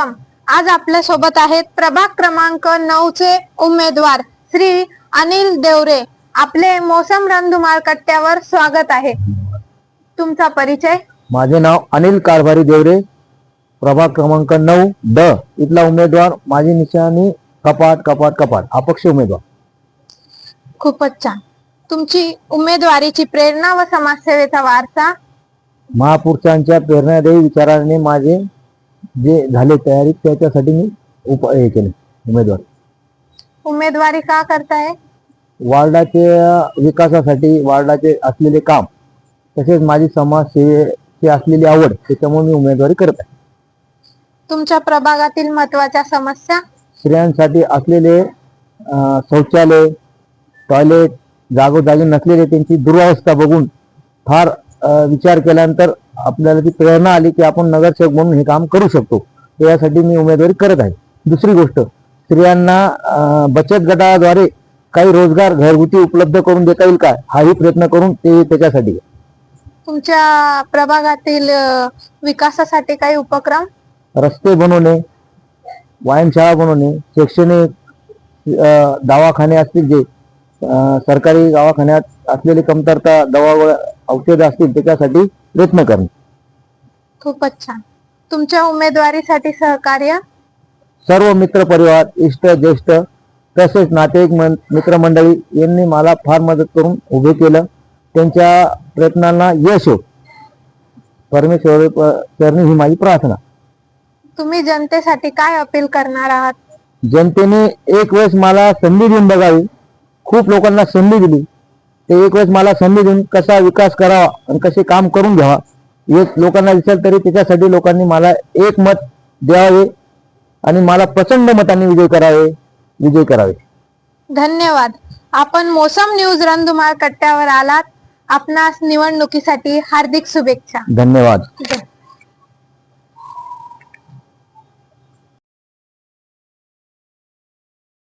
Welcome. आज आपल्या सोबत आहेत प्रभाग क्रमांक 9 चे उमेदवार श्री अनिल देवरे। आपले मोसम रणधुमाळ कट्ट्यावर स्वागत आहे। तुमचा परिचय? माझे नाव अनिल कारभारी देवरे, प्रभाग क्रमांक 9 ड इथला उमेदवार। माझी निशाणी कपाट कपाट कपाट, अपक्ष उमेदवार। खूपच छान। तुमची उमेदवारीची प्रेरणा व समाजसेवेचा वारसा? महापुरुषांच्या प्रेरणादायी विचाराने माझे जे झाले तयारी त्याच्यासाठी मी हे केले उमेदवार। उमेदवारी का करताय? वार्डाचे विकासासाठी, वार्डाचे असलेले काम, तसेच माझी समाजसेवेची असलेली आवड, त्याच्यामुळे मी उमेदवारी करत आहे। तुमच्या प्रभागातील महत्त्वाच्या समस्या? स्त्रियांसाठी असलेले शौचालय, टॉयलेट जागोजागी नसलेले त्यांची दुरावस्था बघून फार विचार केल्यानंतर आपल्याला ती प्रेरणा आली की आपण नगरसेवक म्हणून हे काम करू शकतो। त्यासाठी मी उमेदवारी करत आहे। दुसरी गोष्ट, स्त्रियांना बचत गटाद्वारे काही रोजगार घरगुती उपलब्ध करून देता येईल का, हाही प्रयत्न करून ते त्याच्यासाठी। तुमच्या प्रभागातील विकासासाठी काही उपक्रम? रस्ते बनवणे, व्यायामशाळा बनवणे, शैक्षणिक दवाखाने असतील, जे सरकारी दवाखान्यात असलेली कमतरता, दवा व औषध असतील त्याच्यासाठी प्रयत्न करणे। खूपच छान। तुमच्या उमेदवारीसाठी सहकार्य? सर्व मित्र परिवार, इष्ट ज्येष्ठ तसेच नातेवाईक मित्रमंडळी यांनी मला फार मदत करून उभे केलं। त्यांच्या प्रयत्नांना यश हो, परमेश्वर चरणी ही माझी प्रार्थना। तुम्ही जनतेसाठी काय अपील करणार आहात? जनतेने एक वेळेस मला संधी देऊन बघावी। खूप लोकांना संधी दिली, ते एक वेळेस मला संधी देऊन कसा विकास करावा आणि कसे काम करून घ्यावा एक लोकांना दिसेल, तरी त्याच्यासाठी लोकांनी मला एक मत द्यावे आणि मला प्रचंड मतांनी विजय करावे। धन्यवाद। आपण मोसम न्यूज रणधुमाळ कट्ट्यावर आलात। आपणास निवडणुकीसाठी हार्दिक शुभेच्छा। धन्यवाद।